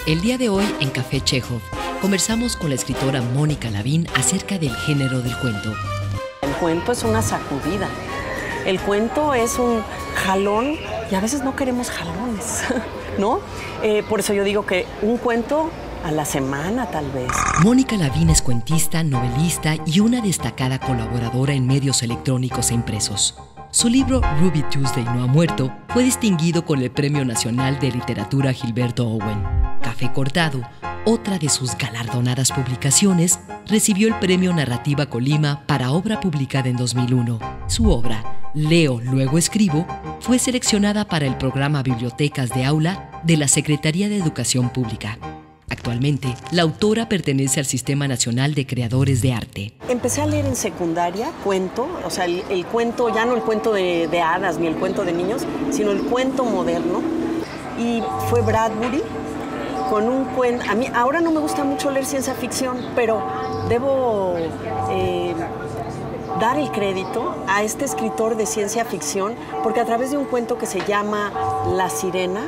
El día de hoy, en Café Chekhov, conversamos con la escritora Mónica Lavín acerca del género del cuento. El cuento es una sacudida. El cuento es un jalón y a veces no queremos jalones, ¿no? Por eso yo digo que un cuento a la semana, tal vez. Mónica Lavín es cuentista, novelista y una destacada colaboradora en medios electrónicos e impresos. Su libro Ruby Tuesday no ha muerto fue distinguido con el Premio Nacional de Literatura Gilberto Owen. Café Cortado, otra de sus galardonadas publicaciones, recibió el Premio Narrativa Colima para obra publicada en 2001. Su obra, Leo, luego escribo, fue seleccionada para el programa Bibliotecas de Aula de la Secretaría de Educación Pública. Actualmente, la autora pertenece al Sistema Nacional de Creadores de Arte. Empecé a leer en secundaria cuento, o sea, el cuento, ya no el cuento de hadas ni el cuento de niños, sino el cuento moderno. Y fue Bradbury con un cuento. A mí ahora no me gusta mucho leer ciencia ficción, pero debo dar el crédito a este escritor de ciencia ficción, porque a través de un cuento que se llama La Sirena,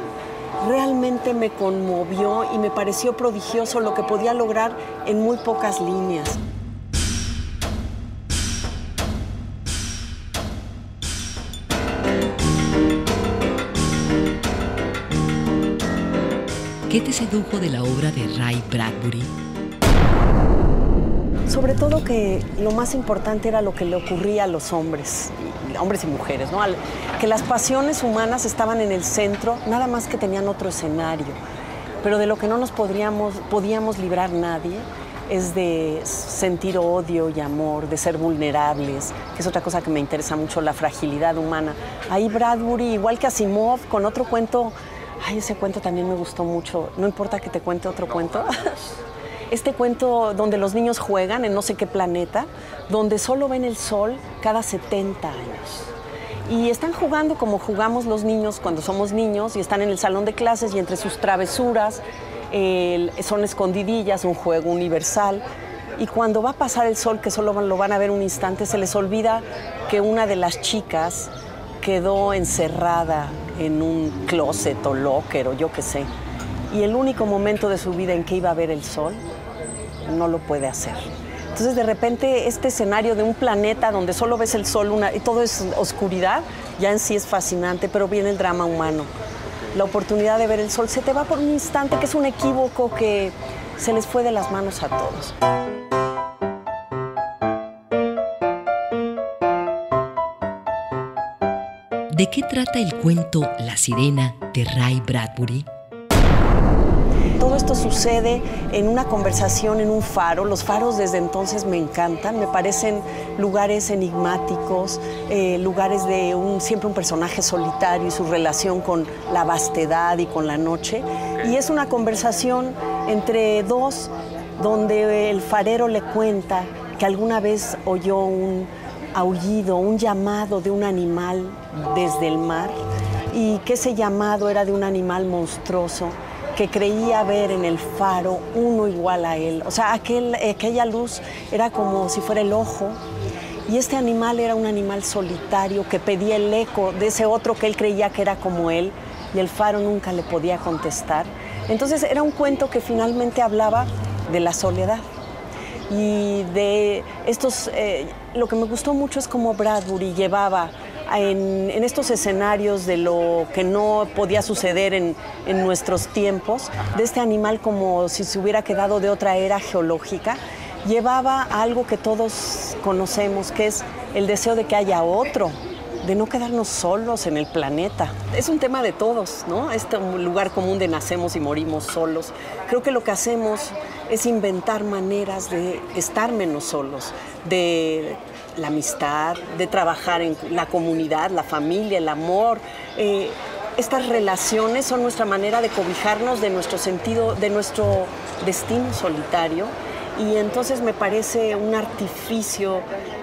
realmente me conmovió y me pareció prodigioso lo que podía lograr en muy pocas líneas. ¿Qué te sedujo de la obra de Ray Bradbury? Sobre todo que lo más importante era lo que le ocurría a los hombres y mujeres, ¿no? Que las pasiones humanas estaban en el centro, nada más que tenían otro escenario. Pero de lo que no nos podíamos librar nadie es de sentir odio y amor, de ser vulnerables, que es otra cosa que me interesa mucho, la fragilidad humana. Ahí Bradbury, igual que Asimov, con otro cuento, ese cuento también me gustó mucho. No importa que te cuente otro cuento. Este cuento donde los niños juegan en no sé qué planeta, donde solo ven el sol cada 70 años. Y están jugando como jugamos los niños cuando somos niños, y están en el salón de clases y entre sus travesuras son escondidillas, un juego universal. Y cuando va a pasar el sol, que solo lo van a ver un instante, se les olvida que una de las chicas quedó encerrada en un closet o locker o yo qué sé. Y el único momento de su vida en que iba a ver el sol, no lo puede hacer. Entonces, de repente, este escenario de un planeta donde solo ves el sol y todo es oscuridad, ya en sí es fascinante, pero viene el drama humano. La oportunidad de ver el sol se te va por un instante, que es un equívoco que se les fue de las manos a todos. ¿De qué trata el cuento La Sirena de Ray Bradbury? Todo esto sucede en una conversación en un faro. Los faros desde entonces me encantan, me parecen lugares enigmáticos, lugares de siempre un personaje solitario y su relación con la vastedad y con la noche. Y es una conversación entre dos donde el farero le cuenta que alguna vez oyó un aullido, un llamado de un animal desde el mar, y que ese llamado era de un animal monstruoso que creía ver en el faro uno igual a él. O sea, aquella luz era como si fuera el ojo, y este animal era un animal solitario que pedía el eco de ese otro que él creía que era como él, y el faro nunca le podía contestar. Entonces era un cuento que finalmente hablaba de la soledad. Y de estos, lo que me gustó mucho es cómo Bradbury llevaba en estos escenarios de lo que no podía suceder en nuestros tiempos, de este animal como si se hubiera quedado de otra era geológica, llevaba algo que todos conocemos, que es el deseo de que haya otro, de no quedarnos solos en el planeta. Es un tema de todos, ¿no? Este lugar común de nacemos y morimos solos. Creo que lo que hacemos es inventar maneras de estar menos solos, de la amistad, de trabajar en la comunidad, la familia, el amor. Estas relaciones son nuestra manera de cobijarnos de nuestro sentido, de nuestro destino solitario. Y entonces me parece un artificio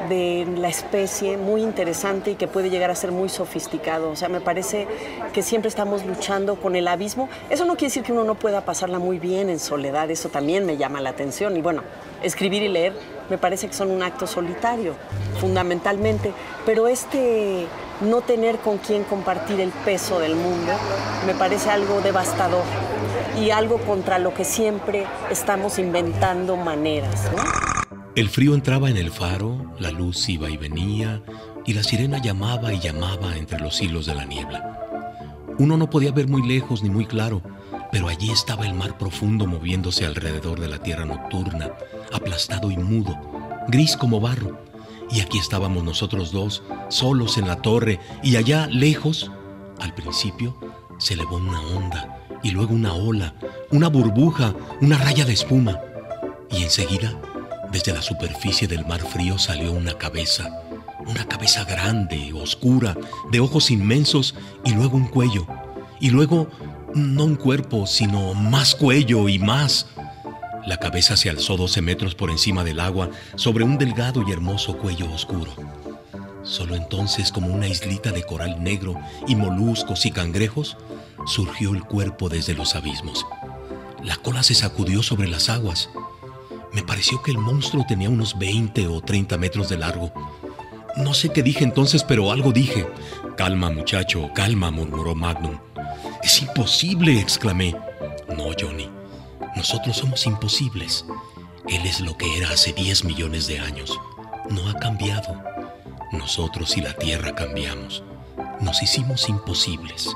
de la especie muy interesante y que puede llegar a ser muy sofisticado. O sea, me parece que siempre estamos luchando con el abismo. Eso no quiere decir que uno no pueda pasarla muy bien en soledad, eso también me llama la atención. Y bueno, escribir y leer me parece que son un acto solitario, fundamentalmente. Pero no tener con quién compartir el peso del mundo me parece algo devastador. y algo contra lo que siempre estamos inventando maneras, ¿no? El frío entraba en el faro, la luz iba y venía, y la sirena llamaba y llamaba entre los hilos de la niebla. Uno no podía ver muy lejos ni muy claro, pero allí estaba el mar profundo moviéndose alrededor de la tierra nocturna, aplastado y mudo, gris como barro. Y aquí estábamos nosotros dos, solos en la torre, y allá, lejos, al principio, se elevó una onda, y luego una ola, una burbuja, una raya de espuma. Y enseguida, desde la superficie del mar frío salió una cabeza grande, oscura, de ojos inmensos, y luego un cuello, y luego no un cuerpo, sino más cuello y más. La cabeza se alzó 12 metros por encima del agua, sobre un delgado y hermoso cuello oscuro. Solo entonces, como una islita de coral negro y moluscos y cangrejos, surgió el cuerpo desde los abismos. La cola se sacudió sobre las aguas. Me pareció que el monstruo tenía unos 20 o 30 metros de largo. No sé qué dije entonces, pero algo dije. «Calma, muchacho, calma», murmuró Magnum. «Es imposible», exclamé. «No, Johnny, nosotros somos imposibles. Él es lo que era hace 10 millones de años. No ha cambiado. Nosotros y la Tierra cambiamos. Nos hicimos imposibles.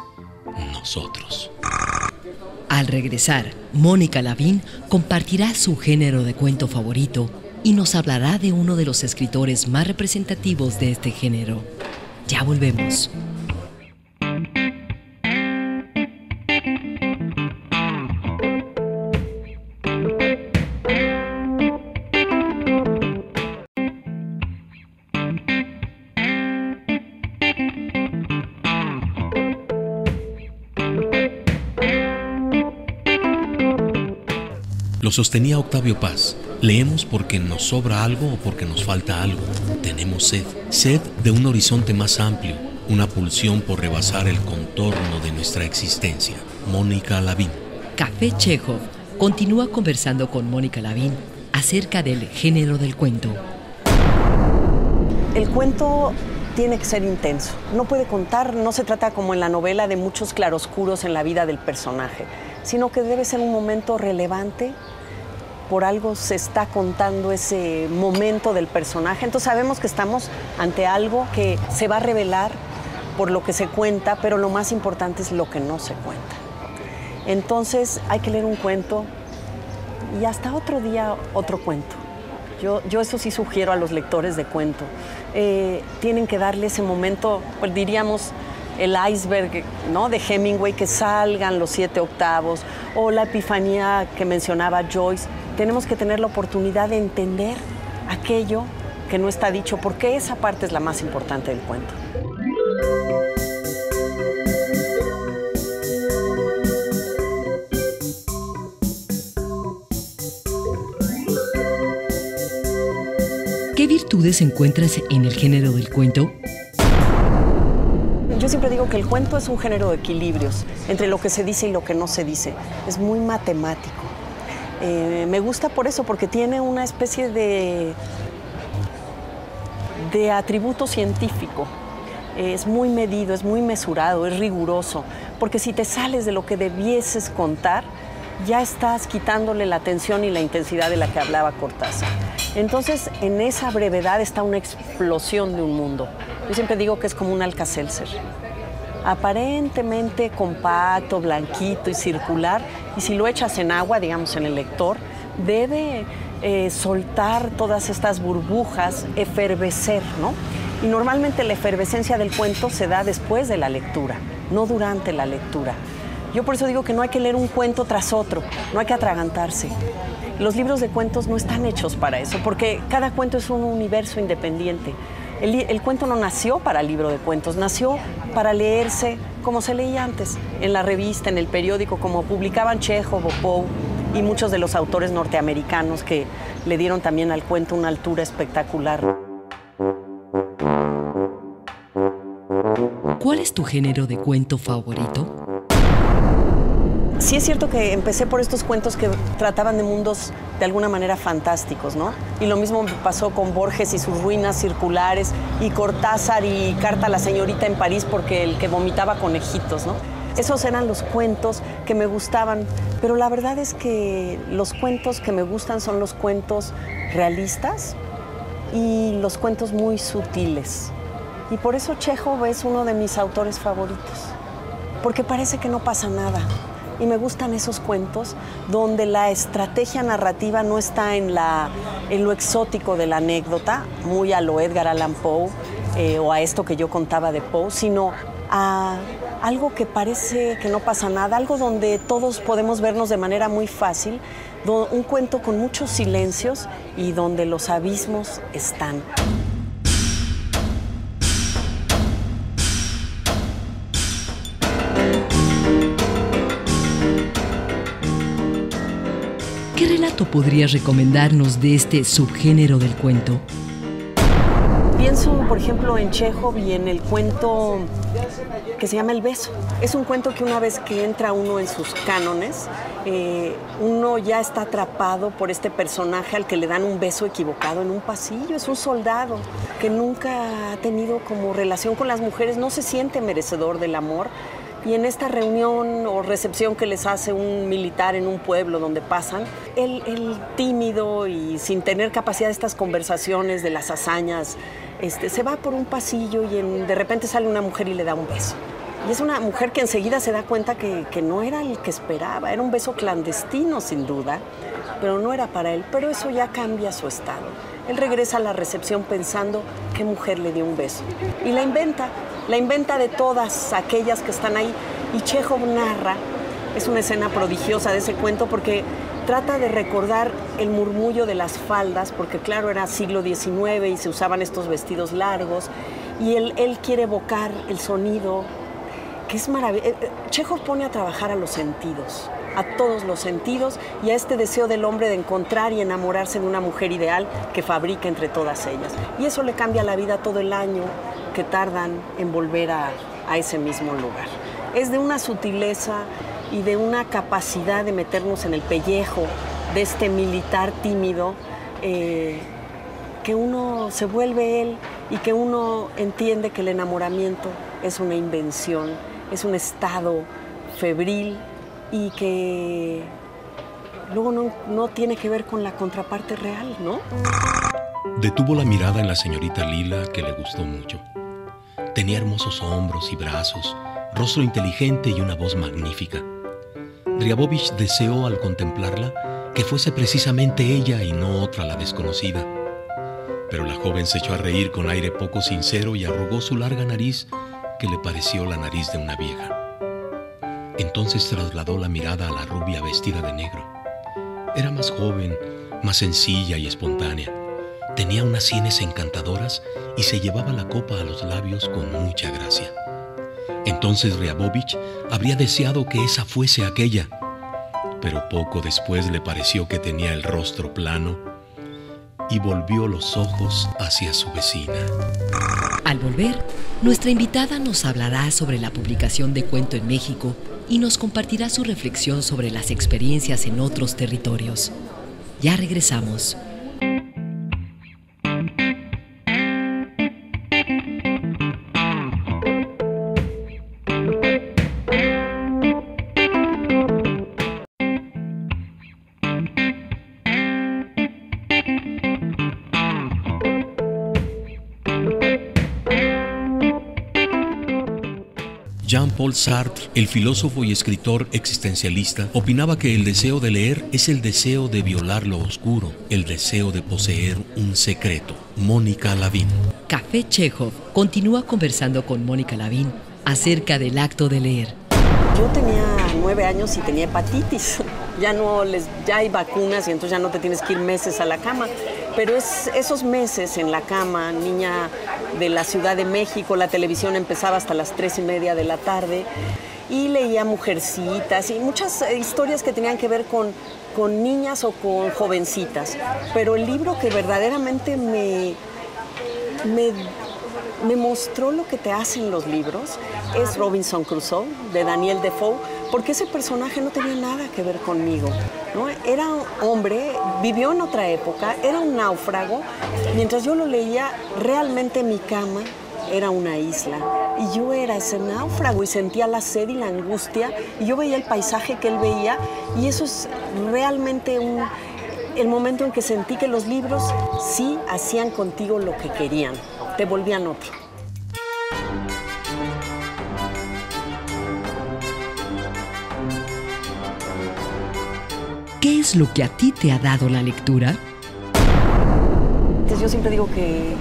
Nosotros». Al regresar, Mónica Lavín compartirá su género de cuento favorito y nos hablará de uno de los escritores más representativos de este género. Ya volvemos. Lo sostenía Octavio Paz. Leemos porque nos sobra algo o porque nos falta algo. Tenemos sed. Sed de un horizonte más amplio. Una pulsión por rebasar el contorno de nuestra existencia. Mónica Lavín. Café Chekhov continúa conversando con Mónica Lavín acerca del género del cuento. El cuento tiene que ser intenso. No puede contar, no se trata como en la novela de muchos claroscuros en la vida del personaje, sino que debe ser un momento relevante. Por algo se está contando ese momento del personaje. Entonces sabemos que estamos ante algo que se va a revelar por lo que se cuenta, pero lo más importante es lo que no se cuenta. Entonces hay que leer un cuento y hasta otro día otro cuento. Yo eso sí sugiero a los lectores de cuento. Tienen que darle ese momento, pues diríamos, el iceberg, ¿no?, de Hemingway, que salgan los 7 octavos, o la epifanía que mencionaba Joyce. Tenemos que tener la oportunidad de entender aquello que no está dicho, porque esa parte es la más importante del cuento. ¿Qué virtudes encuentras en el género del cuento? Yo siempre digo que el cuento es un género de equilibrios entre lo que se dice y lo que no se dice. Es muy matemático. Me gusta por eso, porque tiene una especie de atributo científico. Es muy medido, es muy mesurado, es riguroso. Porque si te sales de lo que debieses contar, ya estás quitándole la atención y la intensidad de la que hablaba Cortázar. Entonces, en esa brevedad está una explosión de un mundo. Yo siempre digo que es como un Alka-Seltzer. Aparentemente compacto, blanquito y circular, y si lo echas en agua, digamos en el lector, debe soltar todas estas burbujas, efervecer, ¿no? Y normalmente la efervescencia del cuento se da después de la lectura, no durante la lectura. Yo por eso digo que no hay que leer un cuento tras otro, no hay que atragantarse. Los libros de cuentos no están hechos para eso, porque cada cuento es un universo independiente. El cuento no nació para libro de cuentos, nació para leerse como se leía antes, en la revista, en el periódico, como publicaban Chekhov o Poe y muchos de los autores norteamericanos que le dieron también al cuento una altura espectacular. ¿Cuál es tu género de cuento favorito? Sí es cierto que empecé por estos cuentos que trataban de mundos de alguna manera fantásticos, ¿no? Y lo mismo pasó con Borges y sus ruinas circulares, y Cortázar y Carta a la señorita en París, porque el que vomitaba conejitos, ¿no? Esos eran los cuentos que me gustaban, pero la verdad es que los cuentos que me gustan son los cuentos realistas y los cuentos muy sutiles. Y por eso Chejov es uno de mis autores favoritos, porque parece que no pasa nada. Y me gustan esos cuentos donde la estrategia narrativa no está en lo exótico de la anécdota, muy a lo Edgar Allan Poe o a esto que yo contaba de Poe, sino a algo que parece que no pasa nada, algo donde todos podemos vernos de manera muy fácil, un cuento con muchos silencios y donde los abismos están. ¿Qué relato podrías recomendarnos de este subgénero del cuento? Pienso, por ejemplo, en Chejov y en el cuento que se llama El beso. Es un cuento que una vez que entra uno en sus cánones, uno ya está atrapado por este personaje al que le dan un beso equivocado en un pasillo. Es un soldado que nunca ha tenido como relación con las mujeres, no se siente merecedor del amor. Y en esta reunión o recepción que les hace un militar en un pueblo donde pasan, él tímido y sin tener capacidad de estas conversaciones, de las hazañas, se va por un pasillo y de repente sale una mujer y le da un beso. Y es una mujer que enseguida se da cuenta que no era el que esperaba, era un beso clandestino sin duda, pero no era para él. Pero eso ya cambia su estado. Él regresa a la recepción pensando qué mujer le dio un beso. Y la inventa de todas aquellas que están ahí. Y Chejov narra, es una escena prodigiosa de ese cuento porque trata de recordar el murmullo de las faldas, porque claro, era siglo XIX y se usaban estos vestidos largos. Y él quiere evocar el sonido, que es maravilloso. Chejov pone a trabajar a los sentidos, a todos los sentidos, y a este deseo del hombre de encontrar y enamorarse de una mujer ideal que fabrica entre todas ellas. Y eso le cambia la vida todo el año que tardan en volver a ese mismo lugar. Es de una sutileza y de una capacidad de meternos en el pellejo de este militar tímido, que uno se vuelve él y que uno entiende que el enamoramiento es una invención, es un estado febril y que luego no tiene que ver con la contraparte real, ¿no? Detuvo la mirada en la señorita Lila, que le gustó mucho. Tenía hermosos hombros y brazos, rostro inteligente y una voz magnífica. Ryabovich deseó al contemplarla que fuese precisamente ella y no otra la desconocida. Pero la joven se echó a reír con aire poco sincero y arrugó su larga nariz, que le pareció la nariz de una vieja. Entonces trasladó la mirada a la rubia vestida de negro. Era más joven, más sencilla y espontánea. Tenía unas sienes encantadoras y se llevaba la copa a los labios con mucha gracia. Entonces Ryabovich habría deseado que esa fuese aquella, pero poco después le pareció que tenía el rostro plano y volvió los ojos hacia su vecina. Al volver, nuestra invitada nos hablará sobre la publicación de cuento en México y nos compartirá su reflexión sobre las experiencias en otros territorios. Ya regresamos. Jean-Paul Sartre, el filósofo y escritor existencialista, opinaba que el deseo de leer es el deseo de violar lo oscuro, el deseo de poseer un secreto. Mónica Lavín. Café Chejov continúa conversando con Mónica Lavín acerca del acto de leer. Yo tenía 9 años y tenía hepatitis. Ya hay vacunas y entonces ya no te tienes que ir meses a la cama. Pero esos meses en la cama, niña de la Ciudad de México, la televisión empezaba hasta las 3:30 de la tarde y leía Mujercitas y muchas historias que tenían que ver con niñas o con jovencitas. Pero el libro que verdaderamente me mostró lo que te hacen los libros es Robinson Crusoe, de Daniel Defoe, porque ese personaje no tenía nada que ver conmigo, ¿no? Era un hombre, vivió en otra época, era un náufrago. Mientras yo lo leía, realmente mi cama era una isla. Y yo era ese náufrago y sentía la sed y la angustia. Y yo veía el paisaje que él veía. Y eso es realmente el momento en que sentí que los libros sí hacían contigo lo que querían. Te volvían otro. ¿Qué es lo que a ti te ha dado la lectura? Yo siempre digo que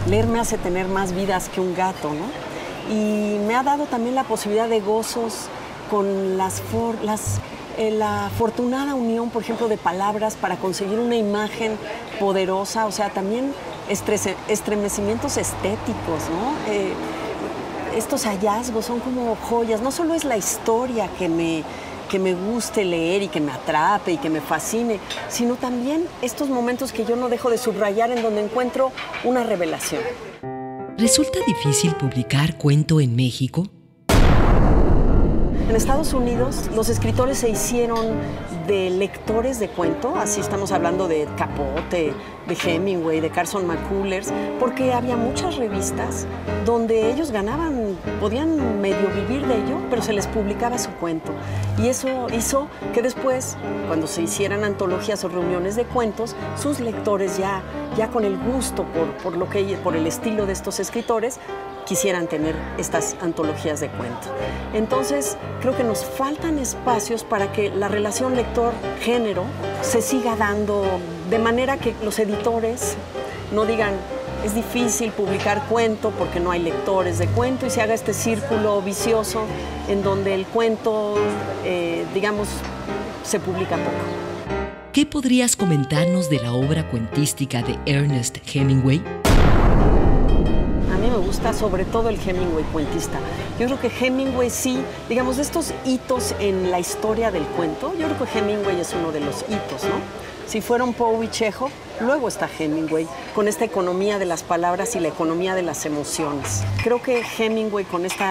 leer me hace tener más vidas que un gato, ¿no? Y me ha dado también la posibilidad de gozos con la afortunada unión, por ejemplo, de palabras para conseguir una imagen poderosa, o sea, también estremecimientos estéticos, ¿no? Estos hallazgos son como joyas. No solo es la historia que me guste leer y que me atrape y que me fascine, sino también estos momentos que yo no dejo de subrayar en donde encuentro una revelación. ¿Resulta difícil publicar cuento en México? En Estados Unidos, los escritores se hicieron de lectores de cuento, así estamos hablando de Capote, de Hemingway, de Carson McCullers, porque había muchas revistas donde ellos podían medio vivir de ello, pero se les publicaba su cuento. Y eso hizo que después, cuando se hicieran antologías o reuniones de cuentos, sus lectores ya con el gusto por el estilo de estos escritores, quisieran tener estas antologías de cuento. Entonces, creo que nos faltan espacios para que la relación lector-género se siga dando de manera que los editores no digan es difícil publicar cuento porque no hay lectores de cuento y se haga este círculo vicioso en donde el cuento, se publica poco. ¿Qué podrías comentarnos de la obra cuentística de Ernest Hemingway? A mí me gusta sobre todo el Hemingway cuentista. Yo creo que Hemingway sí, digamos, de estos hitos en la historia del cuento, yo creo que Hemingway es uno de los hitos, ¿no? Si fueron Poe y Chekhov, luego está Hemingway, con esta economía de las palabras y la economía de las emociones. Creo que Hemingway con esto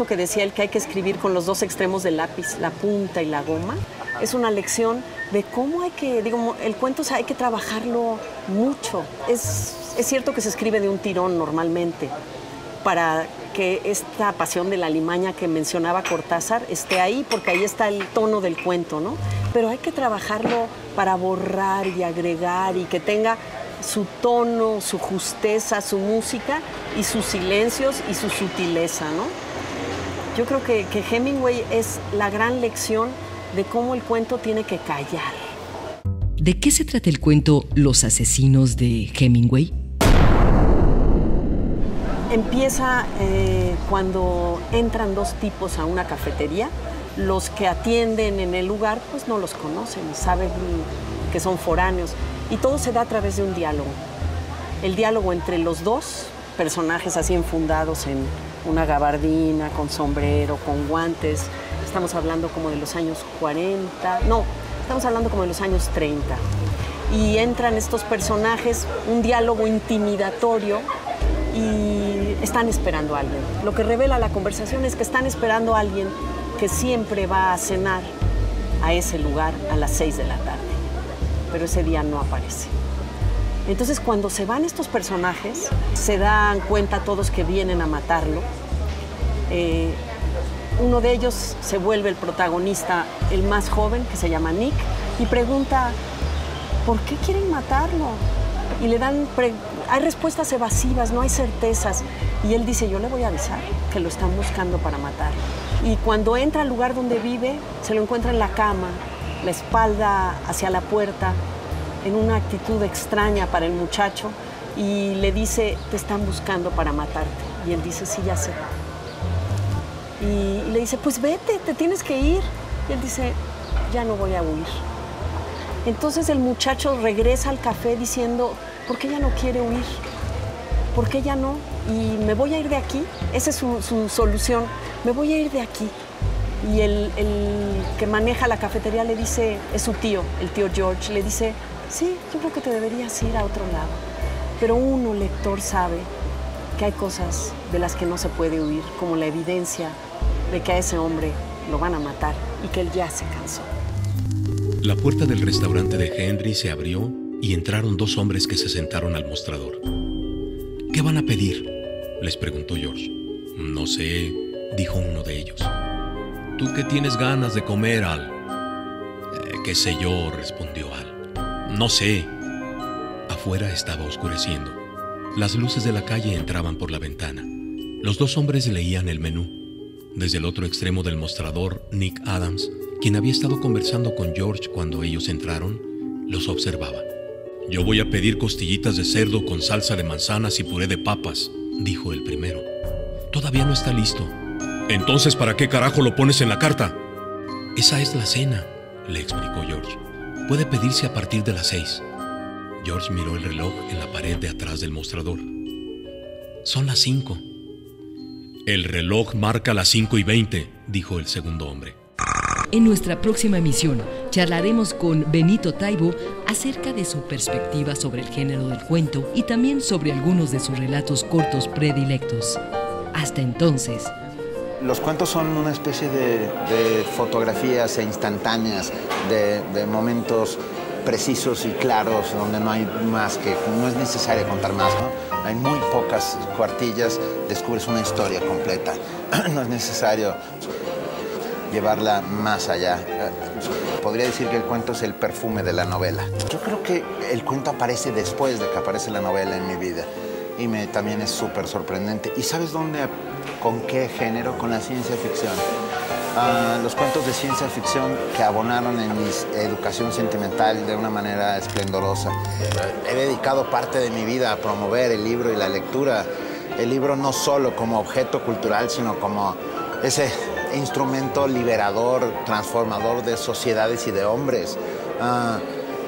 que decía él, que hay que escribir con los dos extremos del lápiz, la punta y la goma, es una lección de cómo el cuento hay que trabajarlo mucho. Es cierto que se escribe de un tirón normalmente para que esta pasión de la alimaña que mencionaba Cortázar esté ahí, porque ahí está el tono del cuento, ¿no? Pero hay que trabajarlo para borrar y agregar y que tenga su tono, su justeza, su música y sus silencios y su sutileza, ¿no? Yo creo que Hemingway es la gran lección de cómo el cuento tiene que callar. ¿De qué se trata el cuento Los asesinos de Hemingway? Empieza cuando entran dos tipos a una cafetería. Los que atienden en el lugar pues no los conocen, saben que son foráneos. Y todo se da a través de un diálogo. El diálogo entre los dos personajes así enfundados en una gabardina, con sombrero, con guantes. Estamos hablando como de los años 40, no, estamos hablando como de los años 30. Y entran estos personajes, un diálogo intimidatorio y están esperando a alguien. Lo que revela la conversación es que están esperando a alguien que siempre va a cenar a ese lugar a las 6 de la tarde. Pero ese día no aparece. Entonces, cuando se van estos personajes, se dan cuenta todos que vienen a matarlo. Uno de ellos se vuelve el protagonista, el más joven, que se llama Nick, y pregunta, ¿por qué quieren matarlo? Y le dan, hay respuestas evasivas, no hay certezas. Y él dice, yo le voy a avisar que lo están buscando para matarlo. Y cuando entra al lugar donde vive, se lo encuentra en la cama, la espalda hacia la puerta, en una actitud extraña para el muchacho, y le dice, te están buscando para matarte. Y él dice, sí, ya sé. Y le dice, pues vete, te tienes que ir. Y él dice, ya no voy a huir. Entonces el muchacho regresa al café diciendo, ¿por qué ya no quiere huir? ¿Por qué ya no? Y me voy a ir de aquí. Esa es su solución. Me voy a ir de aquí. Y el que maneja la cafetería le dice, es su tío, el tío George, le dice, sí, yo creo que te deberías ir a otro lado. Pero uno, lector, sabe que hay cosas de las que no se puede huir, como la evidencia de que a ese hombre lo van a matar y que él ya se cansó. La puerta del restaurante de Henry se abrió y entraron dos hombres que se sentaron al mostrador. ¿Qué van a pedir?, les preguntó George. No sé, dijo uno de ellos. ¿Tú qué tienes ganas de comer, Al? Qué sé yo, respondió Al. No sé. Afuera estaba oscureciendo. Las luces de la calle entraban por la ventana. Los dos hombres leían el menú. Desde el otro extremo del mostrador, Nick Adams, quien había estado conversando con George cuando ellos entraron, los observaba. Yo voy a pedir costillitas de cerdo con salsa de manzanas y puré de papas, dijo el primero. Todavía no está listo. Entonces, ¿para qué carajo lo pones en la carta? Esa es la cena, le explicó George. Puede pedirse a partir de las 6. George miró el reloj en la pared de atrás del mostrador. Son las 5. El reloj marca las 5:20, dijo el segundo hombre. En nuestra próxima emisión charlaremos con Benito Taibo acerca de su perspectiva sobre el género del cuento y también sobre algunos de sus relatos cortos predilectos. Hasta entonces. Los cuentos son una especie de fotografías instantáneas, de momentos precisos y claros, donde no hay más que, no es necesario contar más, ¿no? Hay muy pocas cuartillas, descubres una historia completa. No es necesario llevarla más allá. Podría decir que el cuento es el perfume de la novela. Yo creo que el cuento aparece después de que aparece la novela en mi vida. Y también es súper sorprendente. ¿Y sabes dónde, con qué género? Con la ciencia ficción. Los cuentos de ciencia ficción que abonaron en mi educación sentimental de una manera esplendorosa. He dedicado parte de mi vida a promover el libro y la lectura. El libro no solo como objeto cultural, sino como ese instrumento liberador, transformador de sociedades y de hombres,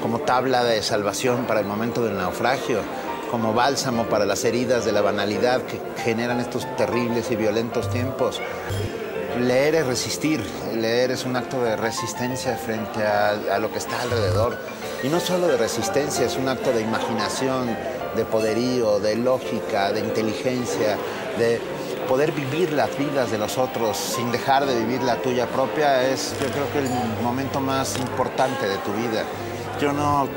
como tabla de salvación para el momento del naufragio, como bálsamo para las heridas de la banalidad que generan estos terribles y violentos tiempos. Leer es resistir, leer es un acto de resistencia frente a lo que está alrededor. Y no solo de resistencia, es un acto de imaginación, de poderío, de lógica, de inteligencia, de poder vivir las vidas de los otros sin dejar de vivir la tuya propia. Es, yo creo que el momento más importante de tu vida. Yo no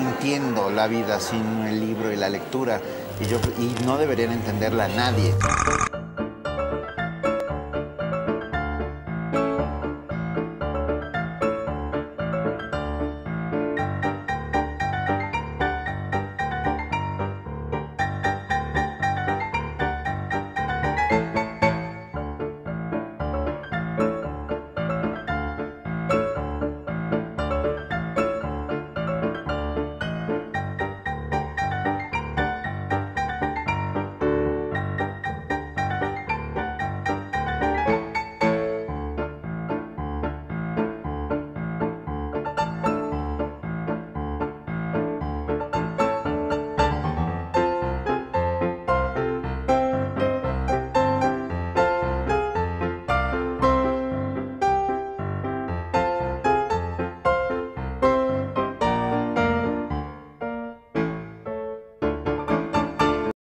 entiendo la vida sin el libro y la lectura, y no deberían entenderla nadie.